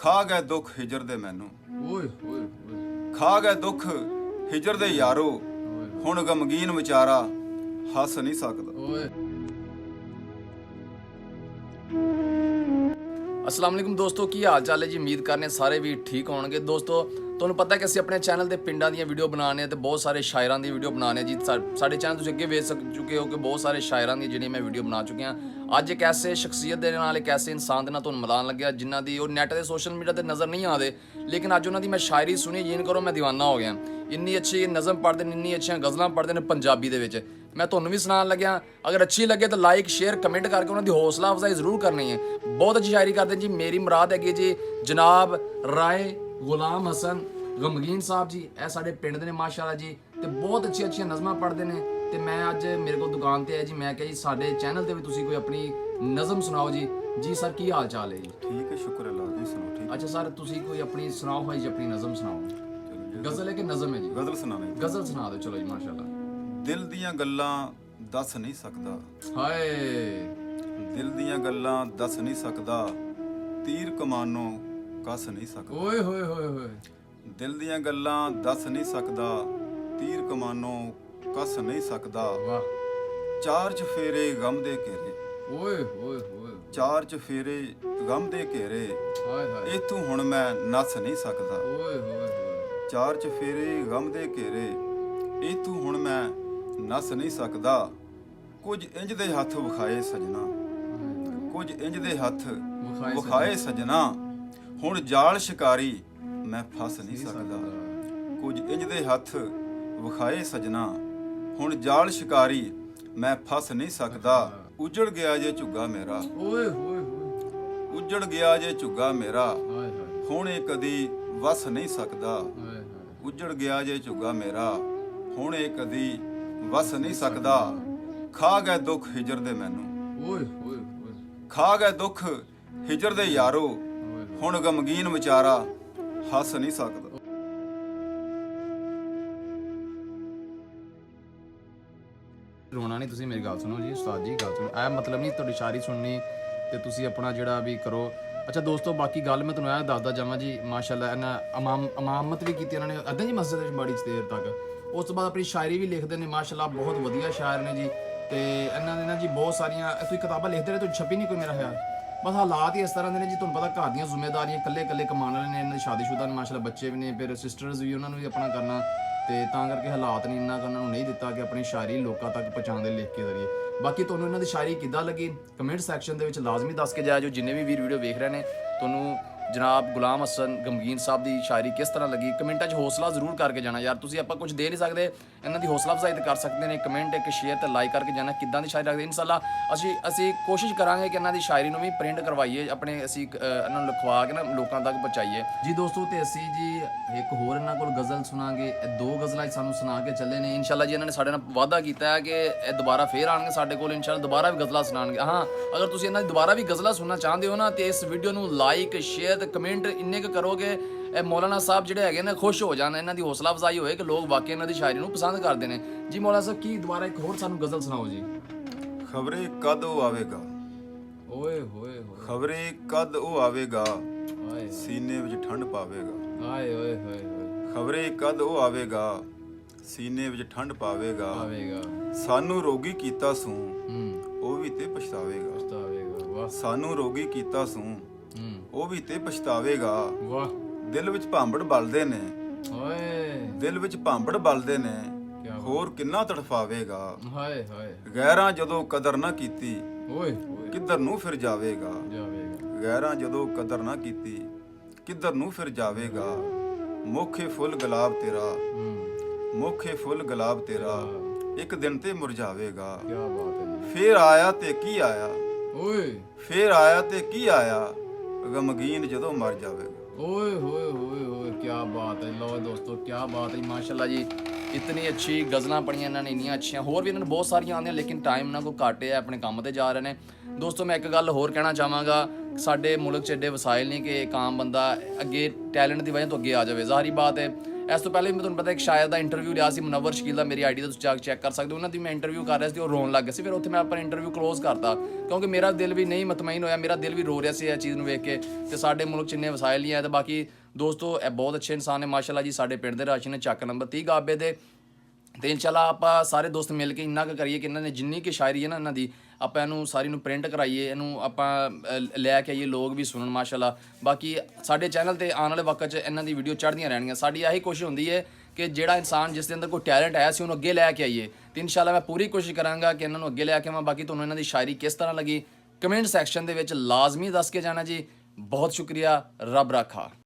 ਖਾ ਗਏ ਦੁੱਖ ਹਿਜਰ ਦੇ ਮੈਨੂੰ, ਓਏ ਹੋਏ ਹੋਏ ਖਾ ਗਏ ਦੁੱਖ ਹਿਜਰ ਦੇ ਯਾਰੋ, ਹੁਣ ਗਮਗੀਨ ਵਿਚਾਰਾ ਹੱਸ ਨਹੀਂ ਸਕਦਾ। ਓਏ। अस्सलाम वालेकुम दोस्तों, की हाल चाल है जी। उम्मीद करने सारे भी ठीक होंगे। दोस्तों ਤੁਹਾਨੂੰ ਪਤਾ ਕਿ ਅਸੀਂ ਆਪਣੇ ਚੈਨਲ ਤੇ ਪਿੰਡਾਂ ਦੀਆਂ ਵੀਡੀਓ ਬਣਾਉਂਦੇ ਹਾਂ ਤੇ ਬਹੁਤ ਸਾਰੇ ਸ਼ਾਇਰਾਂ ਦੀ ਵੀਡੀਓ ਬਣਾਉਂਦੇ ਹਾਂ ਜੀ। ਸਾਡੇ ਚੈਨਲ ਤੁਸੀਂ ਅੱਗੇ ਵੇਖ ਚੁੱਕੇ ਹੋ ਕਿ ਬਹੁਤ ਸਾਰੇ ਸ਼ਾਇਰਾਂ ਦੀ ਜਿਹੜੀਆਂ ਮੈਂ ਵੀਡੀਓ ਬਣਾ ਚੁੱਕਿਆ। ਅੱਜ ਇੱਕ ਐਸੇ ਸ਼ਖਸੀਅਤ ਦੇ ਨਾਲ, ਇੱਕ ਐਸੇ ਇਨਸਾਨ ਦੇ ਨਾਲ ਤੁਹਾਨੂੰ ਮਿਲਾਉਣ ਲੱਗਿਆ ਜਿਨ੍ਹਾਂ ਦੀ ਉਹ ਨੈੱਟ ਤੇ ਸੋਸ਼ਲ ਮੀਡੀਆ ਤੇ ਨਜ਼ਰ ਨਹੀਂ ਆਉਂਦੇ, ਲੇਕਿਨ ਅੱਜ ਉਹਨਾਂ ਦੀ ਮੈਂ ਸ਼ਾਇਰੀ ਸੁਣੀ, ਯਕੀਨ ਕਰੋ ਮੈਂ دیਵਾਨਾ ਹੋ ਗਿਆ। ਇੰਨੀ ਅੱਛੀ ਨਜ਼ਮ ਪੜ੍ਹਦੇ ਨੇ, ਇੰਨੀ ਅੱਛੀਆਂ ਗਜ਼ਲਾਂ ਪੜ੍ਹਦੇ ਨੇ ਪੰਜਾਬੀ ਦੇ ਵਿੱਚ। ਮੈਂ ਤੁਹਾਨੂੰ ਵੀ ਸੁਣਾਉਣ ਲੱਗਿਆ। ਅਗਰ ਅੱਛੀ ਲੱਗੇ ਤਾਂ ਲਾਈਕ ਸ਼ੇਅਰ ਕਮੈਂਟ ਕਰਕੇ ਉਹਨਾਂ ਦੀ ਹੌਸਲਾ ਅਫਜ਼ਾਈ ਜ਼ਰੂਰ ਕਰਨੀ ਹੈ। ਬਹੁਤ ਅੱਛੀ ਸ਼ਾਇਰੀ ਕਰਦੇ ਜੀ। ਮੇਰੀ ਮੁਰਾਦ ਹੈਗੀ ਜੀ ਜਨਾਬ ਰਾਏ ਗੁਲਾਮ ਹਸਨ ਗਮਗੀਨ ਸਾਹਿਬ ਜੀ। ਇਹ ਸਾਡੇ ਪਿੰਡ ਦੇ ਨੇ ਮਾਸ਼ਾਅੱਲਾ ਜੀ, ਤੇ ਬਹੁਤ ਅੱਛੀਆਂ ਨਜ਼ਮਾਂ ਪੜ੍ਹਦੇ ਨੇ। ਤੇ ਮੈਂ ਅੱਜ ਮੇਰੇ ਕੋਲ ਦੁਕਾਨ ਤੇ ਆਇਆ ਜੀ। ਮੈਂ ਕਿਹਾ ਜੀ ਸਾਡੇ ਚੈਨਲ ਤੇ ਵੀ ਤੁਸੀਂ ਕੋਈ ਆਪਣੀ ਨਜ਼ਮ ਸੁਣਾਓ ਜੀ। ਜੀ ਸਰ, ਕੀ ਹਾਲ ਚਾਲ ਹੈ ਜੀ? ਠੀਕ ਹੈ, ਸ਼ੁਕਰ ਅੱਲਾਹ ਜੀ। ਸੁਣੋ ਠੀਕ। ਅੱਛਾ ਸਰ, ਤੁਸੀਂ ਕੋਈ ਆਪਣੀ ਸੁਣਾਓ ਭਾਈ ਜੀ, ਆਪਣੀ ਨਜ਼ਮ ਸੁਣਾਓ। ਗਜ਼ਲ ਹੈ ਕਿ ਨਜ਼ਮ ਹੈ ਜੀ? ਗਜ਼ਲ ਸੁਣਾਣੀ। ਗਜ਼ਲ ਸੁਣਾ ਦਿਓ ਚਲੋ ਜੀ। ਮਾਸ਼ਾਅੱਲਾ। ਦਿਲ ਦੀਆਂ ਗੱਲਾਂ ਦੱਸ ਨਹੀਂ ਸਕਦਾ, ਹਾਏ। ਦਿਲ ਦੀਆਂ ਗੱਲਾਂ ਦੱਸ ਨਹੀਂ ਸਕਦਾ, ਤੀਰ ਕਮਾਨੋਂ ਕੱਸ ਨਹੀਂ ਸਕਦਾ। ਓਏ ਹੋਏ ਹੋਏ ਹੋਏ। ਦਿਲ ਦੀਆਂ ਗੱਲਾਂ ਦੱਸ ਨਹੀਂ ਸਕਦਾ, ਤੀਰ ਕਮਾਨੋਂ ਕੱਸ ਨਹੀਂ ਸਕਦਾ। ਵਾਹ। ਚਾਰ ਚਫੇਰੇ ਗਮ ਦੇ ਘੇਰੇ, ਓਏ ਹੋਏ ਹੋਏ। ਚਾਰ ਚਫੇਰੇ ਗਮ ਦੇ ਘੇਰੇ, ਹਾਏ ਹਾਏ। ਇਥੋਂ ਹੁਣ ਮੈਂ ਨੱਸ ਨਹੀਂ ਸਕਦਾ। ਓਏ ਹੋਏ ਹੋਏ। ਚਾਰ ਚਫੇਰੇ ਗਮ ਦੇ ਘੇਰੇ, ਇਥੋਂ ਹੁਣ ਮੈਂ ਨੱਸ ਨਹੀਂ ਸਕਦਾ। ਕੁਝ ਇੰਜ ਦੇ ਹੱਥ ਵਿਖਾਏ ਸਜਣਾ, ਕੁਝ ਇੰਜ ਦੇ ਹੱਥ ਵਿਖਾਏ ਸਜਣਾ, ਹੁਣ ਜਾਲ ਸ਼ਿਕਾਰੀ ਮੈਂ ਫਸ ਨਹੀਂ ਸਕਦਾ। ਕੁਝ ਇੰਜ ਦੇ ਹੱਥ ਵਿਖਾਏ ਸਜਣਾ, ਹੁਣ ਜਾਲ ਸ਼ਿਕਾਰੀ ਮੈਂ ਫਸ ਨਹੀਂ ਸਕਦਾ। ਉਜੜ ਗਿਆ ਜੇ ਝੁੱਗਾ ਮੇਰਾ, ਓਏ ਹੋਏ ਹੋਏ। ਉਜੜ ਗਿਆ ਜੇ ਝੁੱਗਾ ਮੇਰਾ, ਹਾਏ ਹਾਏ ਹੁਣ ਇਹ ਕਦੀ ਵਸ ਨਹੀਂ ਸਕਦਾ। ਹਾਏ ਹਾਏ। ਉਜੜ ਗਿਆ ਜੇ ਝੁੱਗਾ ਮੇਰਾ, ਹੁਣ ਇਹ ਕਦੀ ਵਸ ਨਹੀਂ ਸਕਦਾ। ਖਾ ਗਏ ਦੁੱਖ ਹਿਜਰ ਦੇ ਮੈਨੂੰ, ਓਏ ਹੋਏ ਹੋਏ। ਖਾ ਗਏ ਦੁੱਖ ਹਿਜਰ ਦੇ ਯਾਰੋ, ਹੁਣ ਗਮਗੀਨ ਵਿਚਾਰਾ ਹੱਸ ਨਹੀਂ ਸਕਦਾ। ਰੋਣਾ ਨਹੀਂ। ਤੁਸੀਂ ਮੇਰੀ ਗੱਲ ਸੁਣੋ ਜੀ ਉਸਤਾਦ ਜੀ, ਗੱਲ ਸੁਣੋ। ਇਹ ਮਤਲਬ ਨਹੀਂ ਤੁਹਾਡੀ ਸ਼ਾਇਰੀ ਸੁਣਨੀ ਤੇ ਤੁਸੀਂ ਆਪਣਾ ਜਿਹੜਾ ਵੀ ਕਰੋ। ਅੱਛਾ ਦੋਸਤੋ, ਬਾਕੀ ਗੱਲ ਮੈਂ ਤੁਹਾਨੂੰ ਇਹ ਦੱਸਦਾ ਜਾਵਾਂ ਜੀ। ਮਾਸ਼ਾਅੱਲਾ ਇਹਨਾਂ ਇਮਾਮਤ ਵੀ ਕੀਤੀ ਇਹਨਾਂ ਨੇ ਅੱਧਾ ਜੀ ਮਸਜਿਦ ਵਿੱਚ ਬੜੀ ਦੇਰ ਤੱਕ। ਉਸ ਤੋਂ ਬਾਅਦ ਆਪਣੀ ਸ਼ਾਇਰੀ ਵੀ ਲਿਖਦੇ ਨੇ ਮਾਸ਼ਾਅੱਲਾ, ਬਹੁਤ ਵਧੀਆ ਸ਼ਾਇਰ ਨੇ ਜੀ। ਤੇ ਇਹਨਾਂ ਦੇ ਨਾ ਜੀ ਬਹੁਤ ਸਾਰੀਆਂ ਤੁਸੀਂ ਕਿਤਾਬਾਂ ਲਿਖਦੇ ਰਹੇ, ਤੁਸੀਂ ਛਪੀ ਨਹੀਂ ਕੋਈ ਮੇਰਾ ਖਿਆਲ। ਬਸ ਹਾਲਾਤ ਹੀ ਇਸ ਤਰ੍ਹਾਂ ਦੇ ਨੇ ਜੀ। ਤੁਹਾਨੂੰ ਪਤਾ ਘਰ ਦੀਆਂ ਜ਼ਿੰਮੇਵਾਰੀਆਂ, ਇਕੱਲੇ ਕਮਾਉਣ ਵਾਲੇ ਨੇ। ਇਹਨਾਂ ਦੀ ਸ਼ਾਦੀशुदा ਨੇ ਮਾਸ਼ਾਅੱਲਾ, ਬੱਚੇ ਵੀ ਨੇ, ਫਿਰ ਸਿਸਟਰਸ ਵੀ, ਉਹਨਾਂ ਨੂੰ ਵੀ ਆਪਣਾ ਕਰਨਾ। ਤੇ ਤਾਂ ਕਰਕੇ ਹਾਲਾਤ ਨੇ ਇੰਨਾ ਉਹਨਾਂ ਨੂੰ ਨਹੀਂ ਦਿੱਤਾ ਕਿ ਆਪਣੀ ਸ਼ਾਇਰੀ ਲੋਕਾਂ ਤੱਕ ਪਹੁੰਚਾਉਣ ਦੇ ਲਿਖ ਕੇ ਜ਼ਰੀਏ। ਬਾਕੀ ਤੁਹਾਨੂੰ ਇਹਨਾਂ ਦੀ ਸ਼ਾਇਰੀ ਕਿੱਦਾਂ ਲੱਗੀ ਕਮੈਂਟ ਸੈਕਸ਼ਨ ਦੇ ਵਿੱਚ ਲਾਜ਼ਮੀ ਦੱਸ ਕੇ ਜਾਇਓ। ਜਿੰਨੇ ਵੀ ਵੀਰ ਵੀਡੀਓ ਵੇਖ ਰਹੇ ਨੇ, ਤੁਹਾਨੂੰ ਜਨਾਬ ਗੁਲਾਮ ਹਸਨ ਗਮਗੀਨ ਸਾਹਿਬ ਦੀ ਸ਼ਾਇਰੀ ਕਿਸ ਤਰ੍ਹਾਂ ਲੱਗੀ, ਕਮੈਂਟਾਂ 'ਚ ਹੌਸਲਾ ਜ਼ਰੂਰ ਕਰਕੇ ਜਾਣਾ ਯਾਰ। ਤੁਸੀਂ ਆਪਾਂ ਕੁਝ ਦੇ ਨਹੀਂ ਸਕਦੇ, ਇਹਨਾਂ ਦੀ ਹੌਸਲਾ ਅਫਜ਼ਾਈ ਤਾਂ ਕਰ ਸਕਦੇ ਨੇ। ਕਮੈਂਟ ਇੱਕ ਸ਼ੇਅਰ ਤੇ ਲਾਈਕ ਕਰਕੇ ਜਾਣਾ ਕਿੱਦਾਂ ਦੀ ਸ਼ਾਇਰੀ ਲੱਗਦੀ। ਇਨਸ਼ਾਅੱਲਾ ਅਸੀਂ ਕੋਸ਼ਿਸ਼ ਕਰਾਂਗੇ ਕਿ ਇਹਨਾਂ ਦੀ ਸ਼ਾਇਰੀ ਨੂੰ ਵੀ ਪ੍ਰਿੰਟ ਕਰਵਾਈਏ, ਆਪਣੇ ਅਸੀਂ ਇਹਨਾਂ ਨੂੰ ਲਿਖਵਾ ਕੇ ਨਾ ਲੋਕਾਂ ਤੱਕ ਪਹੁੰਚਾਈਏ ਜੀ। ਦੋਸਤੋ ਤੇ ਅਸੀਂ ਜੀ ਇੱਕ ਹੋਰ ਇਹਨਾਂ ਕੋਲ ਗਜ਼ਲ ਸੁਣਾਂਗੇ। ਇਹ ਦੋ ਗਜ਼ਲਾਂ ਸਾਨੂੰ ਸੁਣਾ ਕੇ ਚੱਲੇ ਨੇ ਇਨਸ਼ਾਅੱਲਾ ਜੀ। ਇਹਨਾਂ ਨੇ ਸਾਡੇ ਨਾਲ ਵਾਅਦਾ ਕੀਤਾ ਹੈ ਕਿ ਇਹ ਦੁਬਾਰਾ ਫੇਰ ਆਣਗੇ ਸਾਡੇ ਕੋਲ, ਇਨਸ਼ਾਅੱਲਾ ਦੁਬਾਰਾ ਵੀ ਗਜ਼ਲਾਂ ਸੁਣਾਉਣਗੇ। ਹਾਂ, ਅਗਰ ਤੁਸੀਂ ਇਹਨਾਂ ਦੀ ਦੁਬਾਰਾ ਵੀ ਗਜ਼ਲਾਂ ਸੁਣਨਾ ਚਾਹੁੰਦੇ ਹੋ ਨਾ, ਤੇ ਇਸ ਵੀਡੀਓ ਨੂੰ ਲਾਈਕ ਸ਼ੇਅਰ ਤੇ ਕਮੈਂਟ ਇੰਨੇ ਕੁ ਕਰੋਗੇ, ਇਹ ਮੌਲਾਨਾ ਸਾਹਿਬ ਜਿਹੜੇ ਹੈਗੇ ਨੇ ਖੁਸ਼ ਹੋ ਜਾਣ, ਇਹਨਾਂ ਦੀ ਹੌਸਲਾ ਅਫਜ਼ਾਈ ਹੋਏ ਕਿ ਲੋਕ ਵਾਕਈ ਇਹਨਾਂ ਦੀ ਸ਼ਾਇਰੀ ਨੂੰ ਪਸੰਦ ਕਰਦੇ ਨੇ ਜੀ। ਮੌਲਾਨਾ ਸਾਹਿਬ ਕੀ ਦੁਬਾਰਾ ਇੱਕ ਹੋਰ ਸਾਨੂੰ ਗਜ਼ਲ ਸੁਣਾਓ ਜੀ। ਖਬਰੇ ਕਦ ਉਹ ਆਵੇਗਾ, ਓਏ ਹੋਏ ਹੋਏ। ਖਬਰੇ ਕਦ ਉਹ ਆਵੇਗਾ, ਹਾਏ ਸੀਨੇ ਵਿੱਚ ਠੰਡ ਪਾਵੇਗਾ। ਹਾਏ ਓਏ ਹੋਏ ਹੋਏ। ਖਬਰੇ ਕਦ ਉਹ ਆਵੇਗਾ, ਸੀਨੇ ਵਿੱਚ ਠੰਡ ਪਾਵੇਗਾ। ਆਵੇਗਾ। ਸਾਨੂੰ ਰੋਗੀ ਕੀਤਾ ਸੂ, ਹੂੰ। ਉਹ ਵੀ ਤੇ ਪਛਤਾਵੇਗਾ। ਪਛਤਾਵੇਗਾ। ਵਾਹ। ਸਾਨੂੰ ਰੋਗੀ ਕੀਤਾ ਸੂ, ਹੂੰ। ਉਹ ਵੀ ਤੇ ਪਛਤਾਵੇਗਾ। ਵਾਹ। ਦਿਲ ਵਿੱਚ ਭਾਂਬੜ ਬਲਦੇ ਨੇ, ਓਏ। ਦਿਲ ਵਿੱਚ ਭਾਂਬੜ ਬਲਦੇ ਨੇ, ਕਿਆ ਬਾਤ। ਹੋਰ ਕਿੰਨਾ ਤੜਫਾਵੇਗਾ। ਹਾਏ ਹਾਏ। ਗੈਰਾਂ ਜਦੋਂ ਕਦਰ ਨਾ ਕੀਤੀ, ਓਏ ਹੋਏ। ਕਿੱਧਰ ਨੂੰ ਫਿਰ ਜਾਵੇਗਾ। ਜਾਵੇਗਾ। ਗੈਰਾਂ ਜਦੋਂ ਕਦਰ ਨਾ ਕੀਤੀ, ਕਿੱਧਰ ਨੂੰ ਫਿਰ ਜਾਵੇਗਾ। ਮੁੱਖੇ ਫੁੱਲ ਗੁਲਾਬ ਤੇਰਾ, ਹੂੰ। ਮੁੱਖੇ ਫੁੱਲ ਗੁਲਾਬ ਤੇਰਾ, ਇੱਕ ਦਿਨ ਤੇ ਮੁਰਝਾਵੇਗਾ। ਕੀ ਬਾਤ ਹੈ ਜੀ। ਫੇਰ ਆਇਆ ਤੇ ਕੀ ਆਇਆ, ਓਏ। ਫੇਰ ਆਇਆ ਤੇ ਕੀ ਆਇਆ, ਗਮਗੀਨ ਜਦੋਂ ਮਰ ਜਾਵੇਗਾ। ओए होए होए होए, क्या बात है। लो दोस्तों, क्या बात है माशाल्लाह जी। इतनी अच्छी गज़लां पढ़ियां इन्होंने, इन्नियां अच्छियां होर भी इन्होंने बहुत सारियां आंदियां, लेकिन टाइम इन्हां को घੱਟ है, अपने काम ते जा रहे ने। दोस्तों मैं एक गल होर कहना चाहांगा, ਸਾਡੇ ਮੁਲਕ 'ਚ ਐਡੇ ਵਸਾਇਲ ਨਹੀਂ ਕਿ ਇੱਕ ਆਮ ਬੰਦਾ ਅੱਗੇ ਟੈਲੈਂਟ ਦੀ ਵਜ੍ਹਾ ਤੋਂ ਅੱਗੇ ਆ ਜਾਵੇ। ਜ਼ਾਹਰੀ ਬਾਤ ਹੈ ਇਸ ਤੋਂ ਪਹਿਲੇ ਵੀ ਮੈਂ ਤੁਹਾਨੂੰ ਪਤਾ ਇੱਕ ਸ਼ਾਇਰ ਦਾ ਇੰਟਰਵਿਊ ਲਿਆ ਸੀ ਮੁਨੱਵਰ ਸ਼ਕੀਲ ਦਾ, ਮੇਰੀ ਆਈਡੀ ਦਾ ਤੁਸੀਂ ਜਾ ਕੇ ਚੈੱਕ ਕਰ ਸਕਦੇ ਹੋ। ਉਹਨਾਂ ਦੀ ਮੈਂ ਇੰਟਰਵਿਊ ਕਰ ਰਿਹਾ ਸੀ ਤੇ ਉਹ ਰੋਣ ਲੱਗ ਗਏ ਸੀ, ਫਿਰ ਉੱਥੇ ਮੈਂ ਆਪਣਾ ਇੰਟਰਵਿਊ ਕਲੋਜ਼ ਕਰਤਾ ਕਿਉਂਕਿ ਮੇਰਾ ਦਿਲ ਵੀ ਨਹੀਂ ਮਤਮਈਨ ਹੋਇਆ, ਮੇਰਾ ਦਿਲ ਵੀ ਰੋ ਰਿਹਾ ਸੀ ਇਹ ਚੀਜ਼ ਨੂੰ ਵੇਖ ਕੇ। ਤੇ ਸਾਡੇ ਮੁਲਕ 'ਚ ਇੰਨੇ ਵਸਾਇਲ ਨਹੀਂ ਹੈ। ਤੇ ਬਾਕੀ ਦੋਸਤੋ ਇਹ ਬਹੁਤ ਅੱਛੇ ਇਨਸਾਨ ਨੇ ਮਾਸ਼ਾਅੱਲਾ ਜੀ, ਸਾਡੇ ਪਿੰਡ ਦੇ ਰਾਸ਼ੀ ਨੇ ਚੱਕ ਨੰਬਰ 30 ਗਾਬੇ ਦੇ। ਤੇ ਇਨਸ਼ਾਅੱਲਾ ਆਪਾਂ ਸਾਰੇ ਦੋਸਤ ਮਿਲ ਕੇ ਇੰਨਾ ਕੁ ਕਰੀਏ ਕਿ ਇਹਨਾਂ ਨੇ ਜਿੰਨੀ ਕਿ ਸ਼ਾਇਰੀ ਹੈ ਨਾ ਇਹਨਾਂ ਦੀ, ਆਪਾਂ ਇਹਨੂੰ ਸਾਰੀ ਨੂੰ ਪ੍ਰਿੰਟ ਕਰਾਈਏ, ਇਹਨੂੰ ਆਪਾਂ ਲੈ ਕੇ ਆਈਏ, ਲੋਕ ਵੀ ਸੁਣਨ ਮਾਸ਼ਾਅੱਲਾ। ਬਾਕੀ ਸਾਡੇ ਚੈਨਲ ਤੇ ਆਉਣ ਵਾਲੇ ਵਕਤ 'ਚ ਇਹਨਾਂ ਦੀ ਵੀਡੀਓ ਚੜ੍ਹਦੀਆਂ ਰਹਿਣਗੀਆਂ। ਸਾਡੀ ਇਹੀ ਕੋਸ਼ਿਸ਼ ਹੁੰਦੀ ਹੈ ਕਿ ਜਿਹੜਾ ਇਨਸਾਨ ਜਿਸ ਦੇ ਅੰਦਰ ਕੋਈ ਟੈਲੈਂਟ ਆਇਆ ਸੀ ਉਹਨੂੰ ਅੱਗੇ ਲੈ ਕੇ ਆਈਏ। ਤੇ ਇਨਸ਼ਾਅੱਲਾ ਮੈਂ ਪੂਰੀ ਕੋਸ਼ਿਸ਼ ਕਰਾਂਗਾ ਕਿ ਇਹਨਾਂ ਨੂੰ ਅੱਗੇ ਲੈ ਕੇ ਆਵਾਂ। ਬਾਕੀ ਤੁਹਾਨੂੰ ਇਹਨਾਂ ਦੀ ਸ਼ਾਇਰੀ ਕਿਸ ਤਰ੍ਹਾਂ ਲੱਗੀ ਕਮੈਂਟ ਸੈਕਸ਼ਨ ਦੇ ਵਿੱਚ ਲਾਜ਼ਮੀ ਦੱਸ ਕੇ ਜਾਣਾ ਜੀ। ਬਹੁਤ ਸ਼ੁਕਰੀਆ, ਰੱਬ ਰਾਖਾ।